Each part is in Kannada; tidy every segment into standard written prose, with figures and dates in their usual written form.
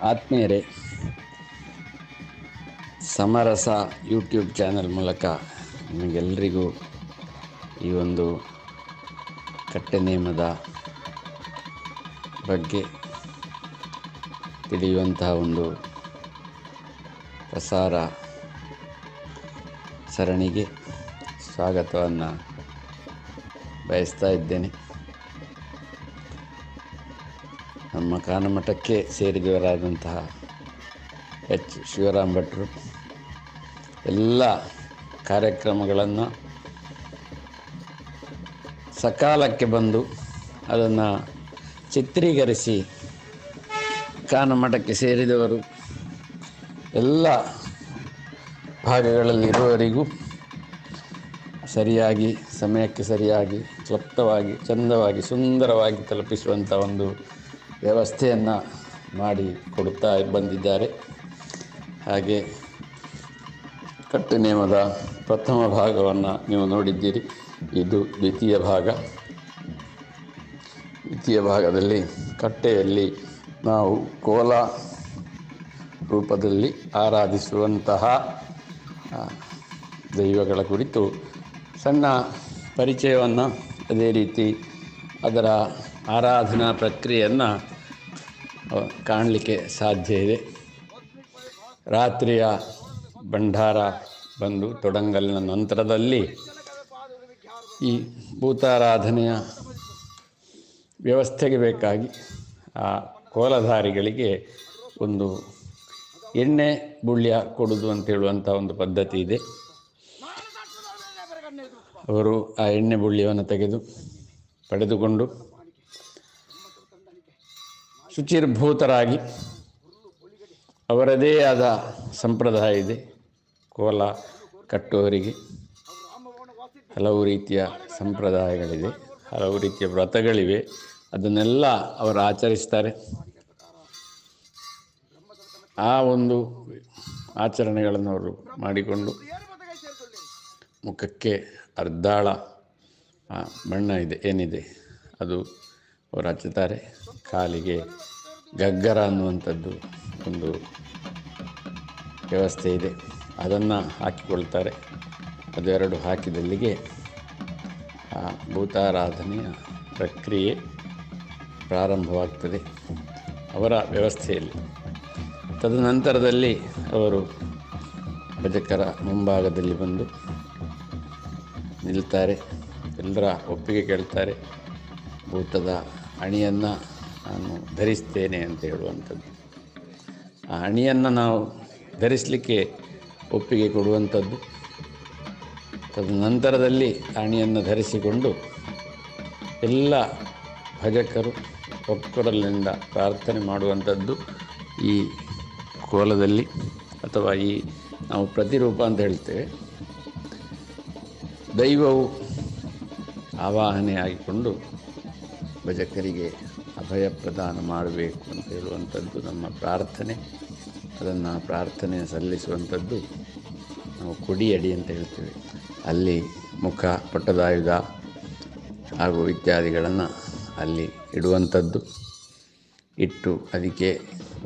ಆತ್ಮೀಯರೇ, ಸಮರಸ ಯೂಟ್ಯೂಬ್ ಚಾನಲ್ ಮೂಲಕ ನಿಮಗೆಲ್ಲರಿಗೂ ಈ ಒಂದು ಕಟ್ಟೆ ನೇಮದ ಬಗ್ಗೆ ತಿಳಿಯುವಂತಹ ಒಂದು ಪ್ರಸಾರ ಸರಣಿಗೆ ಸ್ವಾಗತವನ್ನು ಬಯಸ್ತಾ ಇದ್ದೇನೆ. ನಮ್ಮ ಕಾನಮಠಕ್ಕೆ ಸೇರಿದವರಾದಂತಹ ಎಚ್ ಶಿವರಾಮ್ ಭಟ್ರು ಎಲ್ಲ ಕಾರ್ಯಕ್ರಮಗಳನ್ನು ಸಕಾಲಕ್ಕೆ ಬಂದು ಅದನ್ನು ಚಿತ್ರೀಕರಿಸಿ ಕಾನಮಠಕ್ಕೆ ಸೇರಿದವರು ಎಲ್ಲ ಭಾಗಗಳಲ್ಲಿರುವವರಿಗೂ ಸರಿಯಾಗಿ ಸಮಯಕ್ಕೆ ಸರಿಯಾಗಿ ಕ್ಲುಪ್ತವಾಗಿ ಚಂದವಾಗಿ ಸುಂದರವಾಗಿ ತಲುಪಿಸುವಂಥ ಒಂದು ವ್ಯವಸ್ಥೆಯನ್ನು ಮಾಡಿ ಕೊಡುತ್ತಾ ಬಂದಿದ್ದಾರೆ. ಹಾಗೆ ಕಟ್ಟೆ ನೇಮದ ಪ್ರಥಮ ಭಾಗವನ್ನು ನೀವು ನೋಡಿದ್ದೀರಿ. ಇದು ದ್ವಿತೀಯ ಭಾಗದಲ್ಲಿ ಕಟ್ಟೆಯಲ್ಲಿ ನಾವು ಕೋಲ ರೂಪದಲ್ಲಿ ಆರಾಧಿಸುವಂತಹ ದೈವಗಳ ಕುರಿತು ಸಣ್ಣ ಪರಿಚಯವನ್ನು, ಅದೇ ರೀತಿ ಅದರ ಆರಾಧನಾ ಪ್ರಕ್ರಿಯೆಯನ್ನು ಕಾಣಲಿಕ್ಕೆ ಸಾಧ್ಯ ಇದೆ. ರಾತ್ರಿಯ ಭಂಡಾರ ಬಂದು ತೊಡಂಗಲಿನ ನಂತರದಲ್ಲಿ ಈ ಭೂತಾರಾಧನೆಯ ವ್ಯವಸ್ಥೆಗೆ ಬೇಕಾಗಿ ಆ ಕೋಲಧಾರಿಗಳಿಗೆ ಒಂದು ಎಣ್ಣೆ ಬುಳ್ಯ ಕೊಡುವುದು ಅಂತ ಹೇಳುವಂಥ ಒಂದು ಪದ್ಧತಿ ಇದೆ. ಅವರು ಆ ಎಣ್ಣೆ ಬುಳ್ಯವನ್ನು ಪಡೆದುಕೊಂಡು ಶುಚಿರ್ಭೂತರಾಗಿ ಅವರದೇ ಆದ ಸಂಪ್ರದಾಯ ಇದೆ. ಕೋಲ ಕಟ್ಟುವವರಿಗೆ ಹಲವು ರೀತಿಯ ಸಂಪ್ರದಾಯಗಳಿದೆ, ಹಲವು ರೀತಿಯ ವ್ರತಗಳಿವೆ. ಅದನ್ನೆಲ್ಲ ಅವರು ಆಚರಿಸ್ತಾರೆ. ಆ ಒಂದು ಆಚರಣೆಗಳನ್ನು ಅವರು ಮಾಡಿಕೊಂಡು ಮುಖಕ್ಕೆ ಅರ್ಧಾಳ ಬಣ್ಣ ಏನಿದೆ ಅದು ಅವರು ಹಚ್ಚುತ್ತಾರೆ. ಕಾಲಿಗೆ ಗಗ್ಗರ ಅನ್ನುವಂಥದ್ದು ಒಂದು ವ್ಯವಸ್ಥೆ ಇದೆ, ಅದನ್ನು ಹಾಕಿಕೊಳ್ತಾರೆ. ಅದೆರಡು ಹಾಕಿದಲ್ಲಿಗೆ ಆ ಭೂತಾರಾಧನೆಯ ಪ್ರಕ್ರಿಯೆ ಪ್ರಾರಂಭವಾಗ್ತದೆ ಅವರ ವ್ಯವಸ್ಥೆಯಲ್ಲಿ. ತದನಂತರದಲ್ಲಿ ಅವರು ಭಜಕರ ಮುಂಭಾಗದಲ್ಲಿ ಬಂದು ನಿಲ್ತಾರೆ. ಎಲ್ಲರ ಒಪ್ಪಿಗೆ ಕೇಳ್ತಾರೆ. ಭೂತದ ಅಣಿಯನ್ನು ನಾನು ಧರಿಸ್ತೇನೆ ಅಂತ ಹೇಳುವಂಥದ್ದು. ಆ ಅಣಿಯನ್ನು ನಾವು ಧರಿಸಲಿಕ್ಕೆ ಒಪ್ಪಿಗೆ ಕೊಡುವಂಥದ್ದು. ತದನಂತರದಲ್ಲಿ ಅಣಿಯನ್ನು ಧರಿಸಿಕೊಂಡು ಎಲ್ಲ ಭಜಕರು ಒಕ್ಕರಲ್ಲಿಂದ ಪ್ರಾರ್ಥನೆ ಮಾಡುವಂಥದ್ದು ಈ ಕೋಲದಲ್ಲಿ, ಅಥವಾ ಈ ನಾವು ಪ್ರತಿರೂಪ ಅಂತ ಹೇಳ್ತೇವೆ. ದೈವವು ಆವಾಹನೆ ಆಗಿಕೊಂಡು ಭಜಕರಿಗೆ ಅಭಯ ಪ್ರದಾನ ಮಾಡಬೇಕು ಅಂತ ಹೇಳುವಂಥದ್ದು ನಮ್ಮ ಪ್ರಾರ್ಥನೆ. ಅದನ್ನು ಪ್ರಾರ್ಥನೆ ಸಲ್ಲಿಸುವಂಥದ್ದು ನಾವು ಕೊಡಿಯಡಿ ಅಂತ ಹೇಳ್ತೇವೆ. ಅಲ್ಲಿ ಮುಖ, ಪಟ್ಟದಾಯುಧ ಹಾಗೂ ಇತ್ಯಾದಿಗಳನ್ನು ಅಲ್ಲಿ ಇಡುವಂಥದ್ದು. ಇಟ್ಟು ಅದಕ್ಕೆ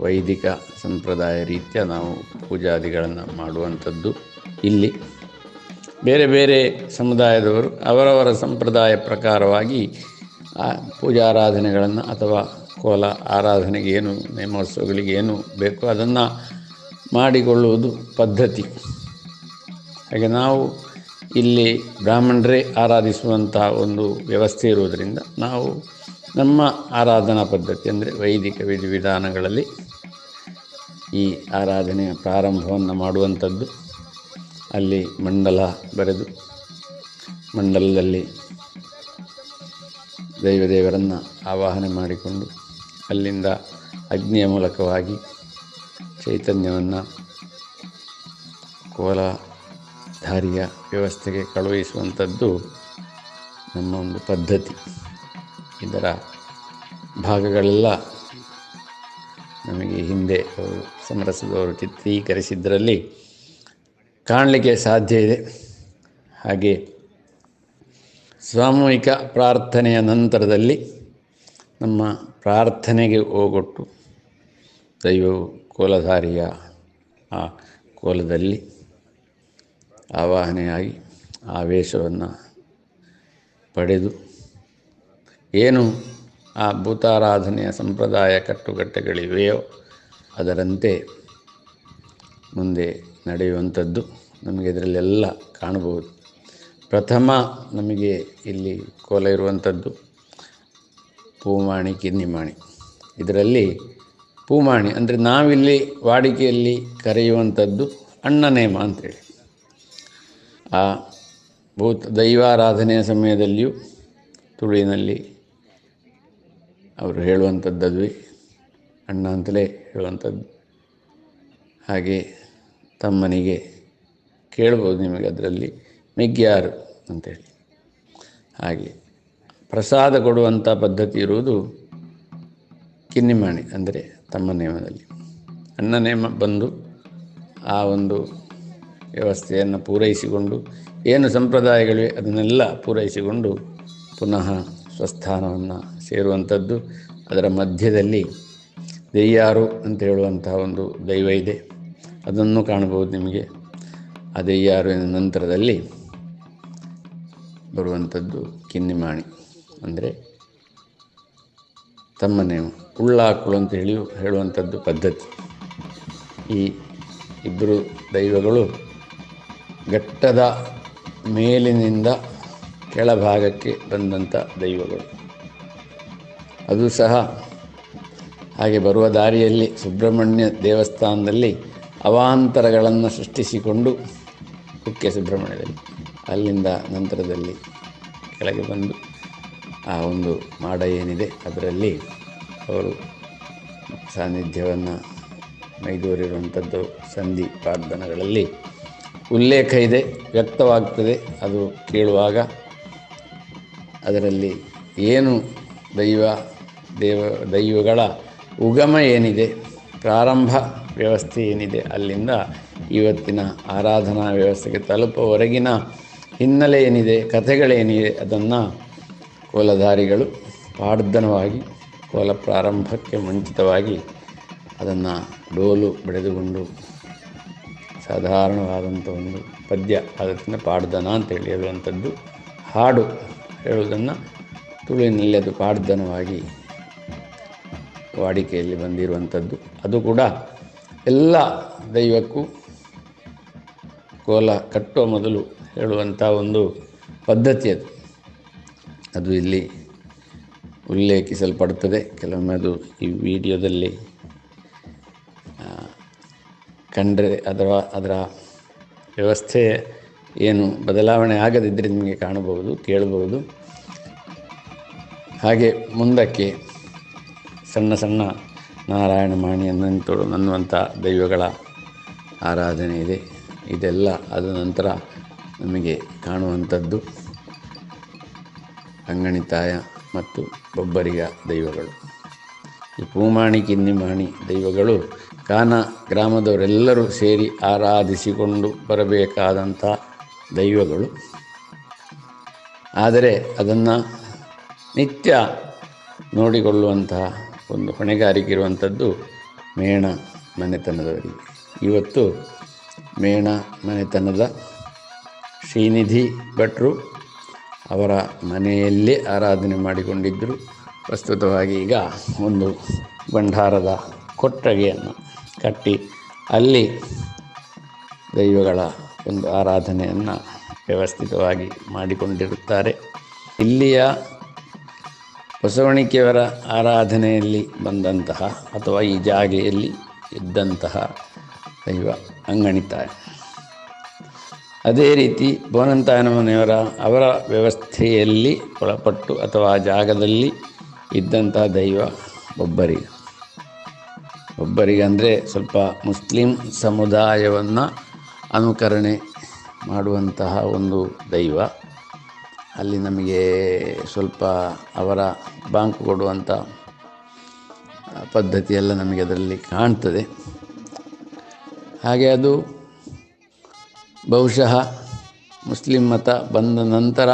ವೈದಿಕ ಸಂಪ್ರದಾಯ ರೀತಿಯ ನಾವು ಪೂಜಾದಿಗಳನ್ನು ಮಾಡುವಂಥದ್ದು. ಇಲ್ಲಿ ಬೇರೆ ಬೇರೆ ಸಮುದಾಯದವರು ಅವರವರ ಸಂಪ್ರದಾಯ ಪ್ರಕಾರವಾಗಿ ಆ ಪೂಜಾರಾಧನೆಗಳನ್ನು ಅಥವಾ ಕೋಲ ಆರಾಧನೆಗೆ ಏನು ನೇಮೋತ್ಸವಗಳಿಗೆ ಏನು ಬೇಕೋ ಅದನ್ನು ಮಾಡಿಕೊಳ್ಳುವುದು ಪದ್ಧತಿ. ಹಾಗೆ ನಾವು ಇಲ್ಲಿ ಬ್ರಾಹ್ಮಣರೇ ಆರಾಧಿಸುವಂಥ ಒಂದು ವ್ಯವಸ್ಥೆ ಇರುವುದರಿಂದ ನಾವು ನಮ್ಮ ಆರಾಧನಾ ಪದ್ಧತಿ ಅಂದರೆ ವೈದಿಕ ವಿಧಿವಿಧಾನಗಳಲ್ಲಿ ಈ ಆರಾಧನೆಯ ಪ್ರಾರಂಭವನ್ನು ಮಾಡುವಂಥದ್ದು. ಅಲ್ಲಿ ಮಂಡಲ ಬರೆದು ಮಂಡಲದಲ್ಲಿ ದೈವದೇವರನ್ನು ಆವಾಹನೆ ಮಾಡಿಕೊಂಡು ಅಲ್ಲಿಂದ ಅಗ್ನಿಯ ಮೂಲಕವಾಗಿ ಚೈತನ್ಯವನ್ನು ಕೋಲಧಾರಿಯ ವ್ಯವಸ್ಥೆಗೆ ಕಳುಹಿಸುವಂಥದ್ದು ನಮ್ಮ ಒಂದು ಪದ್ಧತಿ. ಇದರ ಭಾಗಗಳೆಲ್ಲ ನಮಗೆ ಹಿಂದೆ ಅವರು ಸಮರಸದವರು ಚಿತ್ರೀಕರಿಸಿದ್ದರಲ್ಲಿ ಕಾಣಲಿಕ್ಕೆ ಸಾಧ್ಯ ಇದೆ. ಹಾಗೆ ಸಾಮೂಹಿಕ ಪ್ರಾರ್ಥನೆಯ ನಂತರದಲ್ಲಿ ನಮ್ಮ ಪ್ರಾರ್ಥನೆಗೆ ಹೋಗೊಟ್ಟು ದೈವವು ಕೋಲಧಾರಿಯ ಆ ಕೋಲದಲ್ಲಿ ಆವಾಹನೆಯಾಗಿ ಆವೇಶವನ್ನು ಪಡೆದು ಏನು ಆ ಭೂತಾರಾಧನೆಯ ಸಂಪ್ರದಾಯ ಕಟ್ಟುಕಟ್ಟೆಗಳಿವೆಯೋ ಅದರಂತೆ ಮುಂದೆ ನಡೆಯುವಂಥದ್ದು ನಮಗೆ ಇದರಲ್ಲೆಲ್ಲ ಕಾಣಬಹುದು. ಪ್ರಥಮ ನಮಗೆ ಇಲ್ಲಿ ಕೋಲ ಇರುವಂಥದ್ದು ಪೂಮಾಣಿ ಕಿನ್ನಿಮಾಣಿ. ಇದರಲ್ಲಿ ಪೂಮಾಣಿ ಅಂದರೆ ನಾವಿಲ್ಲಿ ವಾಡಿಕೆಯಲ್ಲಿ ಕರೆಯುವಂಥದ್ದು ಅಣ್ಣನೇಮ ಅಂಥೇಳಿ. ಆ ದೈವಾರಾಧನೆಯ ಸಮಯದಲ್ಲಿಯೂ ತುಳುವಿನಲ್ಲಿ ಅವರು ಹೇಳುವಂಥದ್ದದುವೆ ಅಣ್ಣ ಅಂತಲೇ ಹೇಳುವಂಥದ್ದು. ಹಾಗೆ ತಮ್ಮನಿಗೆ ಕೇಳ್ಬೋದು ನಿಮಗೆ ಅದರಲ್ಲಿ ಮೆಗ್ಯಾರು ಅಂತೇಳಿ. ಹಾಗೆ ಪ್ರಸಾದ ಕೊಡುವಂಥ ಪದ್ಧತಿ ಇರುವುದು ಕಿನ್ನಿಮಾಣಿ ಅಂದರೆ ತಮ್ಮ ನೇಮದಲ್ಲಿ. ಅಣ್ಣ ನೇಮ ಬಂದು ಆ ಒಂದು ವ್ಯವಸ್ಥೆಯನ್ನು ಪೂರೈಸಿಕೊಂಡು ಏನು ಸಂಪ್ರದಾಯಗಳಿವೆ ಅದನ್ನೆಲ್ಲ ಪೂರೈಸಿಕೊಂಡು ಪುನಃ ಸ್ವಸ್ಥಾನವನ್ನು ಸೇರುವಂಥದ್ದು. ಅದರ ಮಧ್ಯದಲ್ಲಿ ದೆಯ್ಯಾರು ಅಂತ ಹೇಳುವಂತಹ ಒಂದು ದೈವ ಇದೆ, ಅದನ್ನು ಕಾಣಬಹುದು ನಿಮಗೆ. ಆ ದೆಯ್ಯಾರುವಿನ ನಂತರದಲ್ಲಿ ಬರುವಂಥದ್ದು ಕಿನ್ನಿಮಾಣಿ ಅಂದರೆ ತಮ್ಮನೇಮ ಉಳ್ಳಾಕುಳು ಅಂತ ಹೇಳುವಂಥದ್ದು ಪದ್ಧತಿ. ಈ ಇಬ್ಬರು ದೈವಗಳು ಘಟ್ಟದ ಮೇಲಿನಿಂದ ಕೆಳಭಾಗಕ್ಕೆ ಬಂದಂಥ ದೈವಗಳು. ಅದು ಸಹ ಹಾಗೆ ಬರುವ ದಾರಿಯಲ್ಲಿ ಸುಬ್ರಹ್ಮಣ್ಯ ದೇವಸ್ಥಾನದಲ್ಲಿ ಅವಾಂತರಗಳನ್ನು ಸೃಷ್ಟಿಸಿಕೊಂಡು ಕುಕ್ಕೆ ಸುಬ್ರಹ್ಮಣ್ಯದಲ್ಲಿ ಅಲ್ಲಿಂದ ನಂತರದಲ್ಲಿ ಕೆಳಗೆ ಬಂದು ಆ ಒಂದು ಮಾಡ ಏನಿದೆ ಅದರಲ್ಲಿ ಅವರು ಸಾನ್ನಿಧ್ಯವನ್ನು ಮೈದೂರಿರುವಂಥದ್ದು ಸಂಧಿ ಪ್ರಾರ್ಥನೆಗಳಲ್ಲಿ ಉಲ್ಲೇಖ ಇದೆ, ವ್ಯಕ್ತವಾಗ್ತದೆ. ಅದು ಕೇಳುವಾಗ ಅದರಲ್ಲಿ ಏನು ದೈವಗಳ ಉಗಮ ಏನಿದೆ, ಪ್ರಾರಂಭ ವ್ಯವಸ್ಥೆ ಏನಿದೆ, ಅಲ್ಲಿಂದ ಇವತ್ತಿನ ಆರಾಧನಾ ವ್ಯವಸ್ಥೆಗೆ ತಲುಪುವವರೆಗಿನ ಹಿನ್ನೆಲೆ ಏನಿದೆ, ಕಥೆಗಳೇನಿದೆ, ಅದನ್ನು ಕೋಲಧಾರಿಗಳು ಪಾಡ್ದನವಾಗಿ ಕೋಲ ಪ್ರಾರಂಭಕ್ಕೆ ಮುಂಚಿತವಾಗಿ ಅದನ್ನು ಡೋಲು ಬಡಿದುಕೊಂಡು ಸಾಧಾರಣವಾದಂಥ ಒಂದು ಪದ್ಯ ಅದನ್ನು ಪಾಡ್ದನ ಅಂತೇಳಿ ಹೇಳುವಂಥದ್ದು. ಹಾಡು ಹೇಳುವುದನ್ನು ತುಳುವಿನಲ್ಲಿ ಅದು ಪಾಡ್ದನವಾಗಿ ವಾಡಿಕೆಯಲ್ಲಿ ಬಂದಿರುವಂಥದ್ದು. ಅದು ಕೂಡ ಎಲ್ಲ ದೈವಕ್ಕೂ ಕೋಲ ಕಟ್ಟುವ ಮೊದಲು ಹೇಳುವಂಥ ಒಂದು ಪದ್ಧತಿ ಅದು ಇಲ್ಲಿ ಉಲ್ಲೇಖಿಸಲ್ಪಡುತ್ತದೆ. ಕೆಲವೊಮ್ಮೆ ಅದು ಈ ವಿಡಿಯೋದಲ್ಲಿ ಕಂಡರೆ ಅದರ ವ್ಯವಸ್ಥೆ ಏನು ಬದಲಾವಣೆ ಆಗದಿದ್ದರೆ ನಿಮಗೆ ಕಾಣಬಹುದು, ಕೇಳಬಹುದು. ಹಾಗೆ ಮುಂದಕ್ಕೆ ಸಣ್ಣ ಸಣ್ಣ ನಾರಾಯಣ ಮಾಣಿ ಅನ್ನುವಂಥ ದೈವಗಳ ಆರಾಧನೆ ಇದೆ. ಇದೆಲ್ಲ ಆದ ನಂತರ ನಮಗೆ ಕಾಣುವಂಥದ್ದು ಅಂಗಣಿತಾಯ ಮತ್ತು ಬೊಬ್ಬರಿಗ ದೈವಗಳು. ಈ ಪೂಮಾಣಿ ಕಿನ್ನಿಮಾಣಿ ದೈವಗಳು ಕಾನ ಗ್ರಾಮದವರೆಲ್ಲರೂ ಸೇರಿ ಆರಾಧಿಸಿಕೊಂಡು ಬರಬೇಕಾದಂಥ ದೈವಗಳು. ಆದರೆ ಅದನ್ನು ನಿತ್ಯ ನೋಡಿಕೊಳ್ಳುವಂತಹ ಒಂದು ಹೊಣೆಗಾರಿಕೆ ಇರುವಂಥದ್ದು ಮೇಣ ಮನೆತನದವರಿಗೆ. ಇವತ್ತು ಮೇಣ ಮನೆತನದ ಶ್ರೀನಿಧಿ ಭಟ್ರು ಅವರ ಮನೆಯಲ್ಲೇ ಆರಾಧನೆ ಮಾಡಿಕೊಂಡಿದ್ದರು. ಪ್ರಸ್ತುತವಾಗಿ ಈಗ ಒಂದು ಭಂಡಾರದ ಕೊಟ್ಟಗೆಯನ್ನು ಕಟ್ಟಿ ಅಲ್ಲಿ ದೈವಗಳ ಒಂದು ಆರಾಧನೆಯನ್ನು ವ್ಯವಸ್ಥಿತವಾಗಿ ಮಾಡಿಕೊಂಡಿರುತ್ತಾರೆ. ಇಲ್ಲಿಯ ಬಸವಣಿಕೆಯವರ ಆರಾಧನೆಯಲ್ಲಿ ಬಂದಂತಹ ಅಥವಾ ಈ ಜಾಗೆಯಲ್ಲಿ ಇದ್ದಂತಹ ದೈವ ಅಂಗಣಿತಾಯ. ಅದೇ ರೀತಿ ಬೋನಂತಾಯನ ಮನೆಯವರ ಅವರ ವ್ಯವಸ್ಥೆಯಲ್ಲಿ ಒಳಪಟ್ಟು ಅಥವಾ ಆ ಜಾಗದಲ್ಲಿ ಇದ್ದಂತಹ ದೈವ ಬೊಬ್ಬರಿಗ. ಅಂದರೆ ಸ್ವಲ್ಪ ಮುಸ್ಲಿಂ ಸಮುದಾಯವನ್ನು ಅನುಕರಣೆ ಮಾಡುವಂತಹ ಒಂದು ದೈವ. ಅಲ್ಲಿ ನಮಗೆ ಸ್ವಲ್ಪ ಅವರ ಬಾಂಕು ಕೊಡುವಂಥ ಪದ್ಧತಿಯೆಲ್ಲ ನಮಗೆ ಅದರಲ್ಲಿ ಕಾಣ್ತದೆ. ಹಾಗೆ ಅದು ಬಹುಶಃ ಮುಸ್ಲಿಂ ಮತ ಬಂದ ನಂತರ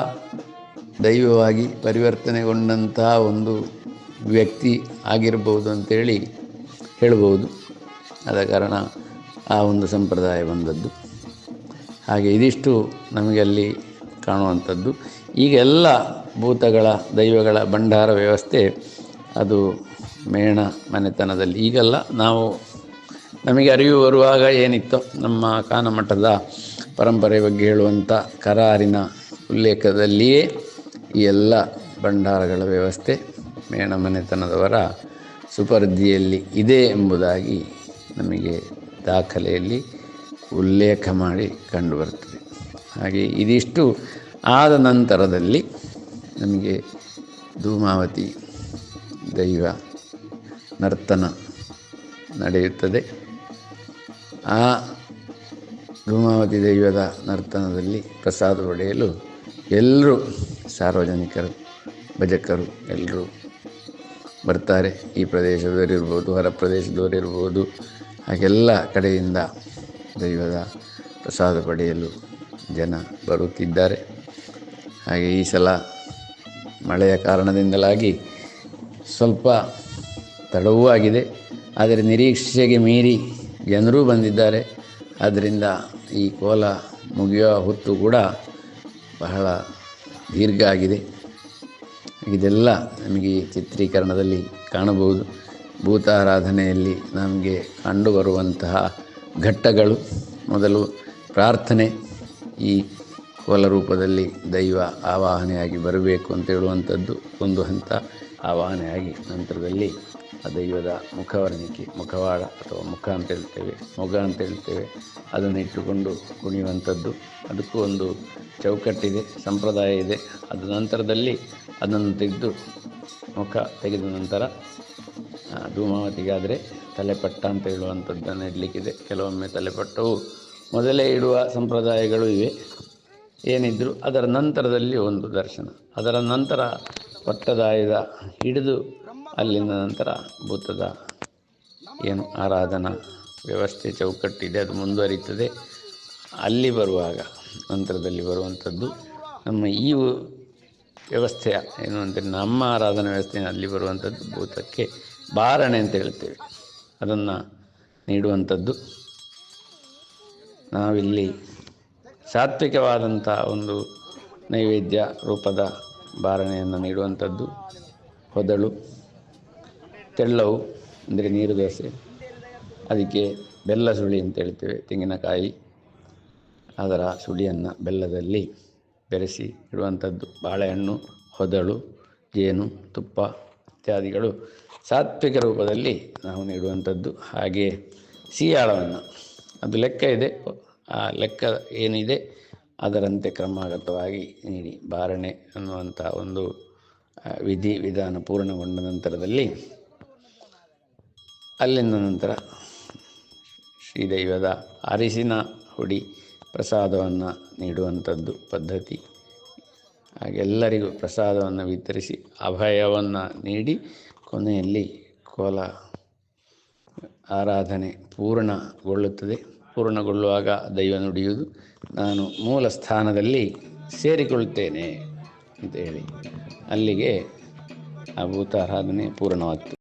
ದೈವವಾಗಿ ಪರಿವರ್ತನೆಗೊಂಡಂತಹ ಒಂದು ವ್ಯಕ್ತಿ ಆಗಿರ್ಬೋದು ಅಂತೇಳಿ ಹೇಳ್ಬೋದು. ಆದ ಕಾರಣ ಆ ಒಂದು ಸಂಪ್ರದಾಯ ಬಂದದ್ದು. ಹಾಗೆ ಇದಿಷ್ಟು ನಮಗೆ ಅಲ್ಲಿ ಕಾಣುವಂಥದ್ದು. ಈಗ ಎಲ್ಲ ಭೂತಗಳ ದೈವಗಳ ಭಂಡಾರ ವ್ಯವಸ್ಥೆ ಅದು ಮೇಣ ಮನೆತನದಲ್ಲಿ ಈಗಲ್ಲ. ನಾವು ನಮಗೆ ಅರಿವು ಬರುವಾಗ ಏನಿತ್ತೋ ನಮ್ಮ ಕಾನಮಠದ ಪರಂಪರೆ ಬಗ್ಗೆ ಹೇಳುವಂಥ ಕರಾರಿನ ಉಲ್ಲೇಖದಲ್ಲಿಯೇ ಈ ಎಲ್ಲ ಭಂಡಾರಗಳ ವ್ಯವಸ್ಥೆ ಮೇಣ ಮನೆತನದವರ ಸುಪರ್ದಿಯಲ್ಲಿ ಇದೆ ಎಂಬುದಾಗಿ ನಮಗೆ ದಾಖಲೆಯಲ್ಲಿ ಉಲ್ಲೇಖ ಮಾಡಿ ಕಂಡುಬರ್ತದೆ. ಹಾಗೆ ಇದಿಷ್ಟು ಆದ ನಂತರದಲ್ಲಿ ನಮಗೆ ಧೂಮಾವತಿ ದೈವ ನರ್ತನ ನಡೆಯುತ್ತದೆ. ಆ ಧೂಮಾವತಿ ದೈವದ ನರ್ತನದಲ್ಲಿ ಪ್ರಸಾದ ಪಡೆಯಲು ಎಲ್ಲರೂ ಸಾರ್ವಜನಿಕರು, ಭಜಕರು ಎಲ್ಲರೂ ಬರ್ತಾರೆ. ಈ ಪ್ರದೇಶದವರಿರ್ಬೋದು, ಹೊರ ಪ್ರದೇಶದವರಿರ್ಬೋದು, ಹಾಗೆಲ್ಲ ಕಡೆಯಿಂದ ದೈವದ ಪ್ರಸಾದ ಪಡೆಯಲು ಜನ ಬರುತ್ತಿದ್ದಾರೆ. ಹಾಗೆ ಈ ಸಲ ಮಳೆಯ ಕಾರಣದಿಂದಲಾಗಿ ಸ್ವಲ್ಪ ತಡವೂ ಆಗಿದೆ. ಆದರೆ ನಿರೀಕ್ಷೆಗೆ ಮೀರಿ ಜನರೂ ಬಂದಿದ್ದಾರೆ. ಆದ್ದರಿಂದ ಈ ಕೋಲ ಮುಗಿಯುವ ಹೊತ್ತು ಕೂಡ ಬಹಳ ದೀರ್ಘ ಆಗಿದೆ. ಇದೆಲ್ಲ ನಮಗೆ ಚಿತ್ರೀಕರಣದಲ್ಲಿ ಕಾಣಬಹುದು. ಭೂತಾರಾಧನೆಯಲ್ಲಿ ನಮಗೆ ಕಂಡುಬರುವಂತಹ ಘಟ್ಟಗಳು, ಮೊದಲು ಪ್ರಾರ್ಥನೆ, ಈ ಕೋಲ ರೂಪದಲ್ಲಿ ದೈವ ಆವಾಹನೆಯಾಗಿ ಬರಬೇಕು ಅಂತ ಹೇಳುವಂಥದ್ದು ಒಂದು ಹಂತ. ಆವಾಹನೆಯಾಗಿ ನಂತರದಲ್ಲಿ ಆ ದೈವದ ಮುಖವರ್ಣಿಕೆ, ಮುಖವಾಡ ಅಥವಾ ಮುಖ ಅಂತ ಹೇಳ್ತೇವೆ, ಮೊಗ ಅಂತ ಹೇಳ್ತೇವೆ, ಅದನ್ನು ಇಟ್ಟುಕೊಂಡು ಕುಣಿಯುವಂಥದ್ದು. ಅದಕ್ಕೂ ಒಂದು ಚೌಕಟ್ಟಿದೆ, ಸಂಪ್ರದಾಯ ಇದೆ. ಅದ ನಂತರದಲ್ಲಿ ಅದನ್ನು ತೆಗೆದು ಮುಖ ತೆಗೆದ ನಂತರ ಧೂಮಾವತಿಗಾದರೆ ತಲೆಪಟ್ಟ ಅಂತ ಹೇಳುವಂಥದ್ದನ್ನು ಇಡಲಿಕ್ಕಿದೆ. ಕೆಲವೊಮ್ಮೆ ತಲೆಪಟ್ಟವು ಮೊದಲೇ ಇಡುವ ಸಂಪ್ರದಾಯಗಳು ಇವೆ. ಏನಿದ್ದರೂ ಅದರ ನಂತರದಲ್ಲಿ ಒಂದು ದರ್ಶನ, ಅದರ ನಂತರ ಪಟ್ಟದಾಯದ ಹಿಡಿದು ಅಲ್ಲಿಂದ ನಂತರ ಭೂತದ ಏನು ಆರಾಧನಾ ವ್ಯವಸ್ಥೆ ಚೌಕಟ್ಟಿದೆ ಅದು ಮುಂದುವರಿಯುತ್ತದೆ. ಅಲ್ಲಿ ಬರುವಾಗ ನಂತರದಲ್ಲಿ ಬರುವಂಥದ್ದು ನಮ್ಮ ಈ ವ್ಯವಸ್ಥೆಯ ಏನು ಅಂದರೆ ನಮ್ಮ ಆರಾಧನಾ ವ್ಯವಸ್ಥೆಯ ಅಲ್ಲಿ ಬರುವಂಥದ್ದು ಭೂತಕ್ಕೆ ಬಾರಣೆ ಅಂತ ಹೇಳ್ತೇವೆ, ಅದನ್ನು ನೀಡುವಂಥದ್ದು. ನಾವಿಲ್ಲಿ ಸಾತ್ವಿಕವಾದಂಥ ಒಂದು ನೈವೇದ್ಯ ರೂಪದ ಬಾರಣೆಯನ್ನು ನೀಡುವಂಥದ್ದು. ಹೊದಳು, ತೆಳ್ಳವು ಅಂದರೆ ನೀರು ದೋಸೆ, ಅದಕ್ಕೆ ಬೆಲ್ಲ ಸುಳಿ ಅಂತ ಹೇಳ್ತೇವೆ, ತೆಂಗಿನಕಾಯಿ, ಅದರ ಸುಳಿಯನ್ನು ಬೆಲ್ಲದಲ್ಲಿ ಬೆರೆಸಿ ಇಡುವಂಥದ್ದು. ಬಾಳೆಹಣ್ಣು, ಹೊದಳು, ಜೇನು, ತುಪ್ಪ ಇತ್ಯಾದಿಗಳು ಸಾತ್ವಿಕ ರೂಪದಲ್ಲಿ ನಾವು ನೀಡುವಂಥದ್ದು. ಹಾಗೆ ಸಿಹಿಯಾಳವನ್ನು ಅದು ಲೆಕ್ಕ ಇದೆ, ಆ ಲೆಕ್ಕ ಏನಿದೆ ಅದರಂತೆ ಕ್ರಮಾಗತವಾಗಿ ನೀಡಿ ಬಾರಣೆ ಅನ್ನುವಂಥ ಒಂದು ವಿಧಿ ವಿಧಾನ ಪೂರ್ಣಗೊಂಡ ನಂತರದಲ್ಲಿ ಅಲ್ಲಿಂದ ನಂತರ ಶ್ರೀದೈವದ ಅರಿಶಿನ ಹುಡಿ ಪ್ರಸಾದವನ್ನು ನೀಡುವಂಥದ್ದು ಪದ್ಧತಿ. ಹಾಗೆಲ್ಲರಿಗೂ ಪ್ರಸಾದವನ್ನು ವಿತರಿಸಿ ಅಭಯವನ್ನು ನೀಡಿ ಕೊನೆಯಲ್ಲಿ ಕೋಲ ಆರಾಧನೆ ಪೂರ್ಣಗೊಳ್ಳುತ್ತದೆ. ಪೂರ್ಣಗೊಳ್ಳುವಾಗ ದೈವ ನುಡಿಯುವುದು, ನಾನು ಮೂಲ ಸ್ಥಾನದಲ್ಲಿ ಸೇರಿಕೊಳ್ತೇನೆ ಅಂತ ಹೇಳಿ ಅಲ್ಲಿಗೆ ಆ ಭೂತಾರಾಧನೆ ಪೂರ್ಣವಾಗ್ತದೆ.